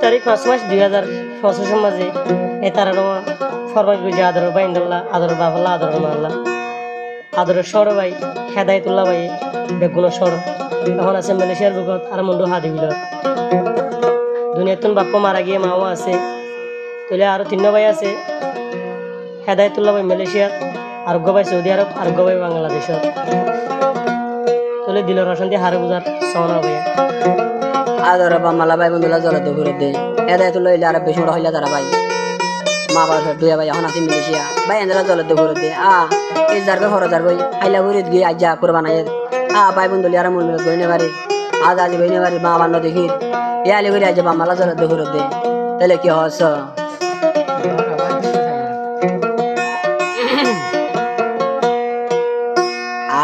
তারিখ 5 মাস 2025 মাঝে এই তারা ফরমাইশ বুঝে আদরের বাইন্দাল্লাহ আদরের বাবাল্লাহ আদরের মাল্লাহ আদরের সড় ভাই হেদায়তুল্লাহ ভাই বেগুন সড় এখন আছে মালয়েশিয়ার বুকত আর মন্ডু হাদি বিলত দুনিয়াতুন বাপ্পা মারা গিয়ে মাও আছে তাহলে আরো 3 ভাই আছে হেদায়তুল্লাহ ভাই মালয়েশিয়ার আরোগ্য ভাই সৌদি আরব আরোগ্য ভাই বাংলাদেশত তাহলে দিল রোশন দিয়ে হারে বুঝার সওনা ভাই আদর বা মালা ভাই বন্ধুলা জলে তো ঘুরে দে হেদায়তুল্লাহ ইলা আরব বেশি হইলা তারা ভাই মা বাবা দুয়া ভাই এখন আছে মালয়েশিয়া ভাই এন্দ্রা জলে তো ঘুরে দে এই জারবে হরজার ভাই আইলা ঘুরে গিয়ে আজ্জা কুরবানায় ভাই বন্ধুলি আর মূল গইনে বাড়ি আজ আজ গইনে বাড়ি মা বান্ন দেখি ইয়ালি ঘুরে আজ্জা বা মালা জলে তো ঘুরে দে তাহলে কি হস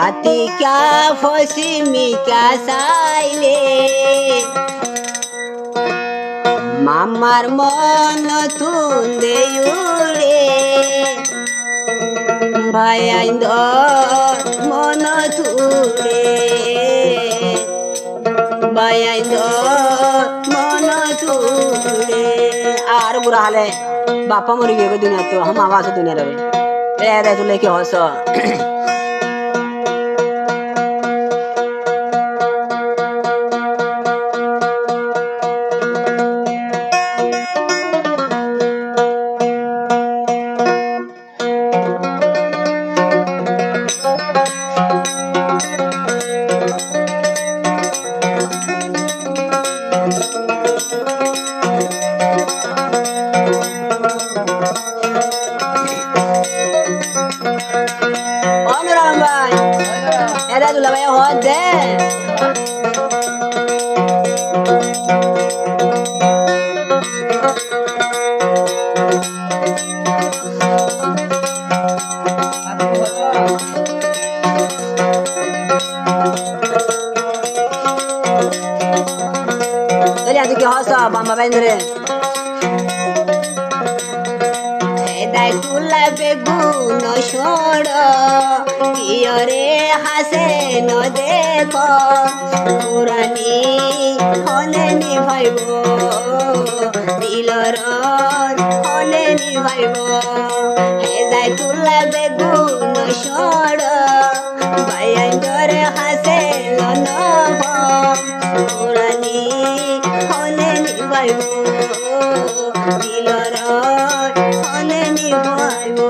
आती क्या फसी मी क्या साइले मामार मन तुंदे उड़े भाईंदर मन तुड़े भाईंदर मन तुड़े आर बुरा हाल है बापा मर गए दुनिया तो हम आवाज दुनिया रहे ए तू लेके हंस Dula vaya hode Dali adu ki hosa bamba bendere Dai tula beguno shodo Kiore hase no dekho Purani hone nibhaibo Diloron hone nibhaibo Dai tula beguno shodo Bayandore hase no nobo Purani hone nibhaibo Diloron hone nibhaibo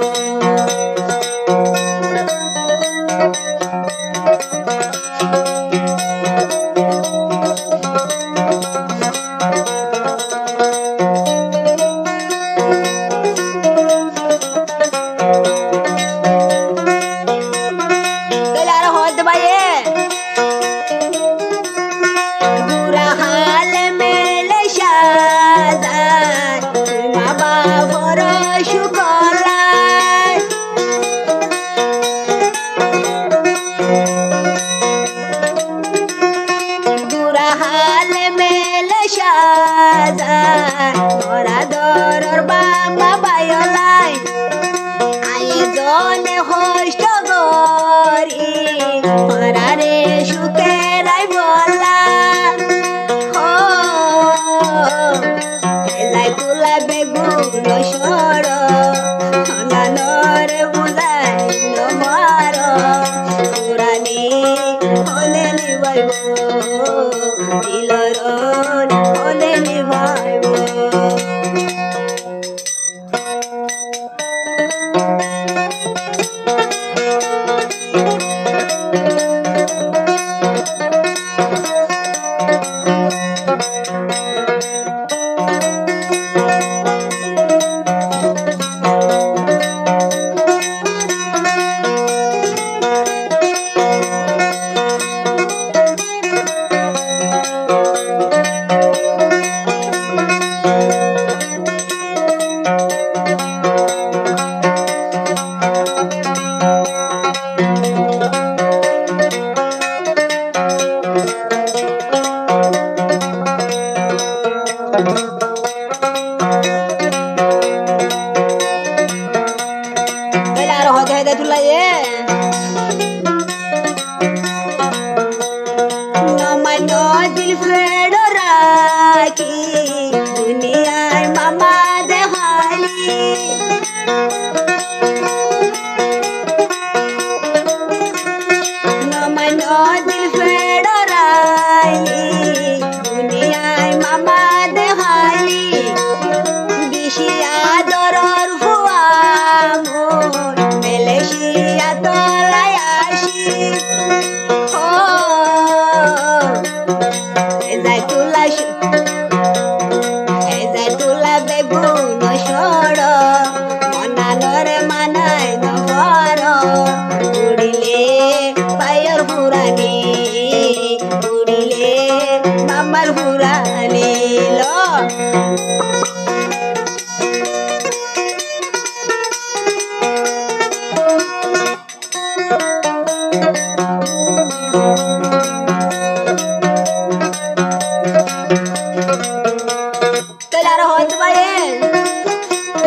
Telar hot baye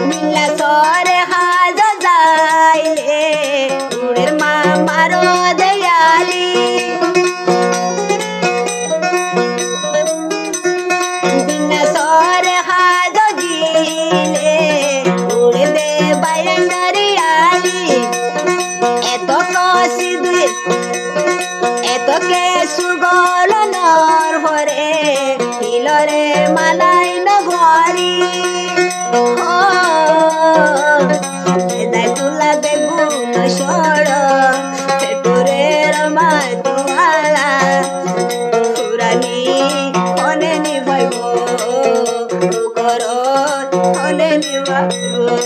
Milla sore haza zaile urer mamaro deyali Milla sore haza gile ure de bayandariali Eto kosidui eto ke sugol nor hore hilore malai no gori Edai tula begun shoro petore ramai tuala Kurani one ni bhaibo koro one ni bhaibo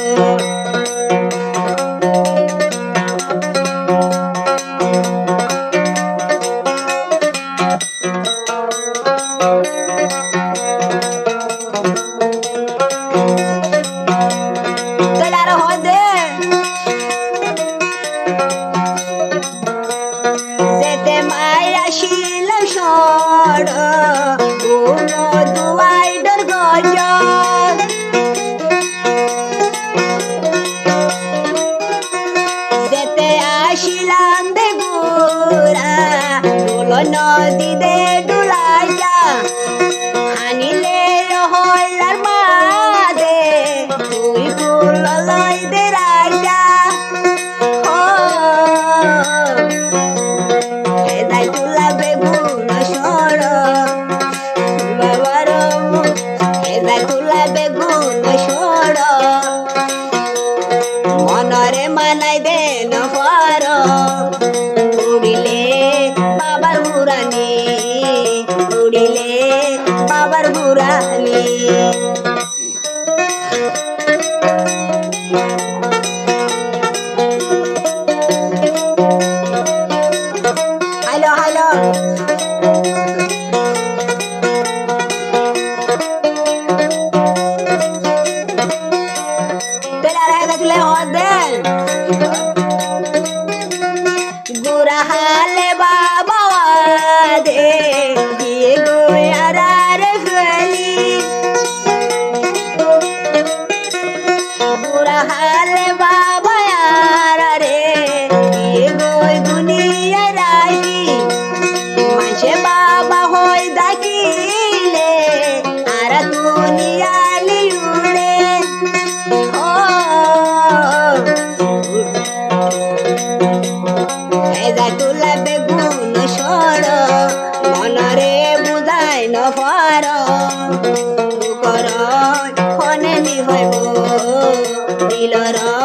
Nodi de dulaya anile holar made tui kuloloi de raya edai tula begun shoro babaro edai tula begun shoro monore manai de no faro urile babar burani urile babar burani halo halo telar hega tule hodel gura hale baba de ye goyarare feli gura hale baba yarare ye goy duniya rai manche baba hoy dakile ara duniya liure Edai tula begun shoro monare budai no faro koro hone ni bhaibo diloro